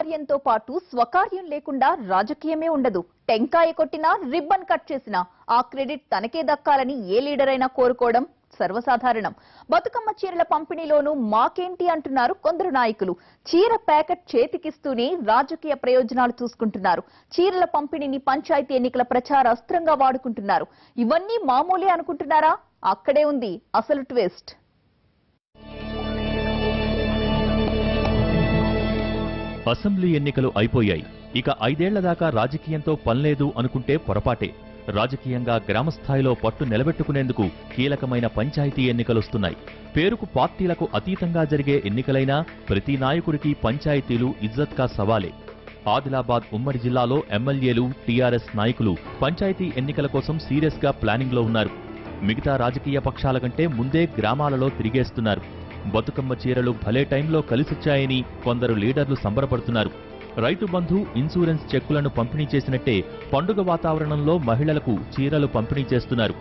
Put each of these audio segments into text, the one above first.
కార్యంతో పాటు స్వకార్యం లేకుండా రాజకీయమే ఉండదు. టెంకాయ కొట్టినా రిబ్బన్ కట్ చేసినా ఆ క్రెడిట్ తనకే దక్కాలని ఏ లీడర్ అయినా కోరుకోవడం సర్వసాధారణం. బతుకమ్మ చీరల పంపిణీలోనూ మాకేంటి అంటున్నారు కొందరు నాయకులు. చీర ప్యాకెట్ చేతికిస్తూనే రాజకీయ ప్రయోజనాలు చూసుకుంటున్నారు. చీరల పంపిణీని పంచాయతీ ఎన్నికల ప్రచార అస్త్రంగా వాడుకుంటున్నారు. ఇవన్నీ మామూలే అనుకుంటున్నారా? అక్కడే ఉంది అసలు ట్విస్ట్. అసెంబ్లీ ఎన్నికలు అయిపోయాయి. ఇక 5 ఏళ్ల దాకా రాజకీయంతో పనిలేదు అనుకుంటే పొరపాటే. రాజకీయంగా గ్రామస్థాయిలో పట్టు నిలబెట్టుకునేందుకు కీలకమైన పంచాయతీ ఎన్నికలొస్తున్నాయి. పేరుకు పార్టీలకు అతీతంగా జరిగే ఎన్నికలైనా ప్రతి నాయకుడికి పంచాయతీలు ఇజ్జత్ కా సవాలే. ఆదిలాబాద్ ఉమ్మడి జిల్లాలో ఎమ్మెల్యేలు, టీఆర్ఎస్ నాయకులు పంచాయతీ ఎన్నికల కోసం సీరియస్ గా ప్లానింగ్ లో ఉన్నారు. మిగతా రాజకీయ పక్షాల కంటే ముందే గ్రామాలలో తిరిగేస్తున్నారు. బతుకమ్మ చీరలు భలే టైంలో కలిసొచ్చాయని కొందరు లీడర్లు సంబరపడుతున్నారు. రైతు బంధు, ఇన్సూరెన్స్ చెక్కులను పంపిణీ చేసినట్టే పండుగ వాతావరణంలో మహిళలకు చీరలు పంపిణీ చేస్తున్నారు.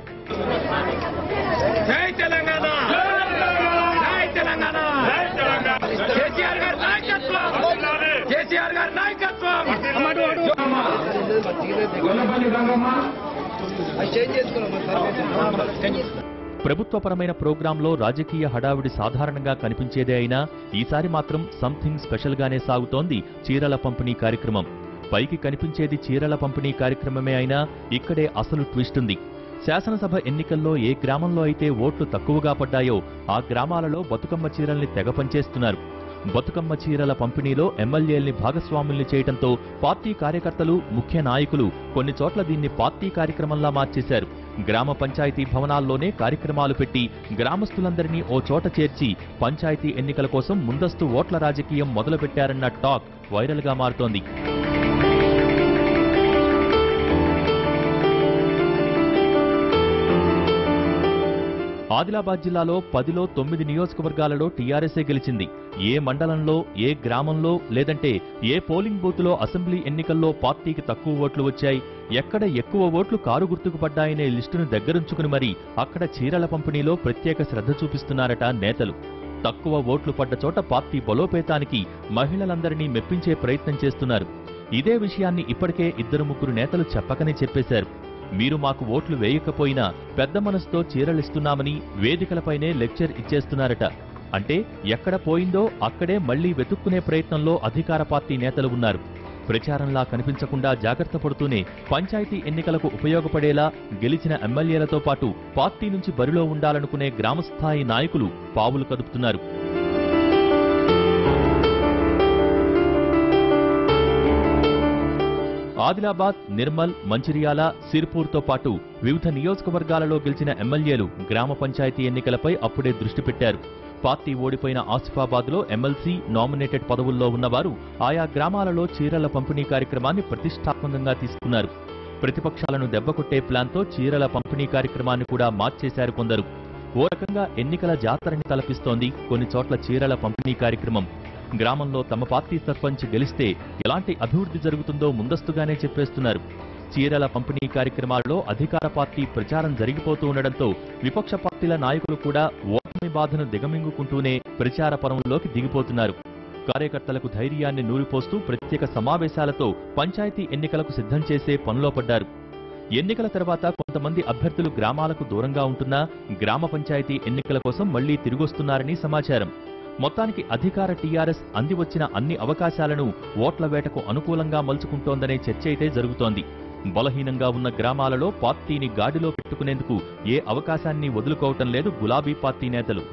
ప్రభుత్వపరమైన ప్రోగ్రాంలో రాజకీయ హడావిడి సాధారణంగా కనిపించేదే అయినా ఈసారి మాత్రం సంథింగ్ స్పెషల్ గానే సాగుతోంది చీరల పంపిణీ కార్యక్రమం. పైకి కనిపించేది చీరల పంపిణీ కార్యక్రమమే అయినా ఇక్కడే అసలు ట్విస్ట్ ఉంది. శాసనసభ ఎన్నికల్లో ఏ గ్రామంలో అయితే ఓట్లు తక్కువగా పడ్డాయో ఆ గ్రామాలలో బతుకమ్మ చీరల్ని తెగ పంచేస్తున్నారు. బతుకమ్మ చీరల పంపిణీలో ఎమ్మెల్యేల్ని భాగస్వాముల్ని చేయడంతో పార్టీ కార్యకర్తలు, ముఖ్య నాయకులు కొన్ని చోట్ల దీన్ని పార్టీ కార్యక్రమంలా మార్చేశారు. గ్రామ పంచాయతీ భవనాల్లోనే కార్యక్రమాలు పెట్టి గ్రామస్తులందరినీ ఓ చోట చేర్చి పంచాయతీ ఎన్నికల కోసం ముందస్తు ఓట్ల రాజకీయం మొదలుపెట్టారన్న టాక్ వైరల్ గా మారుతోంది. ఆదిలాబాద్ జిల్లాలో 10లో 9 నియోజకవర్గాలలో టీఆర్ఎస్ఏ గెలిచింది. ఏ మండలంలో, ఏ గ్రామంలో, లేదంటే ఏ పోలింగ్ బూత్లో అసెంబ్లీ ఎన్నికల్లో పార్టీకి తక్కువ ఓట్లు వచ్చాయి, ఎక్కడ ఎక్కువ ఓట్లు కారు గుర్తుకు పడ్డాయనే లిస్టును దగ్గరుంచుకుని మరీ అక్కడ చీరల పంపిణీలో ప్రత్యేక శ్రద్ధ చూపిస్తున్నారట నేతలు. తక్కువ ఓట్లు పడ్డ చోట పార్టీ బలోపేతానికి మహిళలందరినీ మెప్పించే ప్రయత్నం చేస్తున్నారు. ఇదే విషయాన్ని ఇప్పటికే 2-3 నేతలు చెప్పకనే చెప్పేశారు. మీరు మాకు ఓట్లు వేయకపోయినా పెద్ద మనసుతో చీరలిస్తున్నామని వేదికలపైనే లెక్చర్ ఇచ్చేస్తున్నారట. అంటే ఎక్కడ పోయిందో అక్కడే మళ్లీ వెతుక్కునే ప్రయత్నంలో అధికార పార్టీ నేతలు ఉన్నారు. ప్రచారంలా కనిపించకుండా జాగ్రత్త పడుతూనే పంచాయతీ ఎన్నికలకు ఉపయోగపడేలా గెలిచిన ఎమ్మెల్యేలతో పాటు పార్టీ నుంచి బరిలో ఉండాలనుకునే గ్రామస్థాయి నాయకులు పావులు కదుపుతున్నారు. ఆదిలాబాద్, నిర్మల్, మంచిర్యాల, సిర్పూర్తో పాటు వివిధ నియోజకవర్గాలలో గెలిచిన ఎమ్మెల్యేలు గ్రామ పంచాయతీ ఎన్నికలపై అప్పుడే దృష్టి పెట్టారు. పార్టీ ఓడిపోయిన ఆసిఫాబాద్లో ఎమ్మెల్సీ, నామినేటెడ్ పదవుల్లో ఉన్నవారు ఆయా గ్రామాలలో చీరల పంపిణీ కార్యక్రమాన్ని ప్రతిష్టాత్మకంగా తీసుకున్నారు. ప్రతిపక్షాలను దెబ్బకొట్టే ప్లాన్తో చీరల పంపిణీ కార్యక్రమాన్ని కూడా మార్చేశారు కొందరు. ఓ రకంగా ఎన్నికల జాతరని తలపిస్తోంది కొన్ని చోట్ల చీరల పంపిణీ కార్యక్రమం. గ్రామంలో తమ పార్టీ సర్పంచ్ గెలిస్తే ఎలాంటి అభివృద్ధి జరుగుతుందో ముందస్తుగానే చెప్పేస్తున్నారు. చీరల పంపిణీ కార్యక్రమాల్లో అధికార పార్టీ ప్రచారం జరిగిపోతూ ఉండడంతో విపక్ష పార్టీల నాయకులు కూడా ఓటమి బాధను దిగమింగుకుంటూనే ప్రచార పరంలోకి దిగిపోతున్నారు. కార్యకర్తలకు ధైర్యాన్ని నూరిపోస్తూ ప్రత్యేక సమావేశాలతో పంచాయతీ ఎన్నికలకు సిద్ధం చేసే పనిలో పడ్డారు. ఎన్నికల తర్వాత కొంతమంది అభ్యర్థులు గ్రామాలకు దూరంగా ఉంటున్నా గ్రామ పంచాయతీ ఎన్నికల కోసం మళ్లీ తిరిగొస్తున్నారని సమాచారం. మొత్తానికి అధికార టీఆర్ఎస్ అందివచ్చిన అన్ని అవకాశాలను ఓట్ల వేటకు అనుకూలంగా మలుచుకుంటోందనే చర్చ అయితే జరుగుతోంది. బలహీనంగా ఉన్న గ్రామాలలో పార్టీని గాడిలో పెట్టుకునేందుకు ఏ అవకాశాన్ని వదులుకోవటం లేదు గులాబీ పార్టీ నేతలు.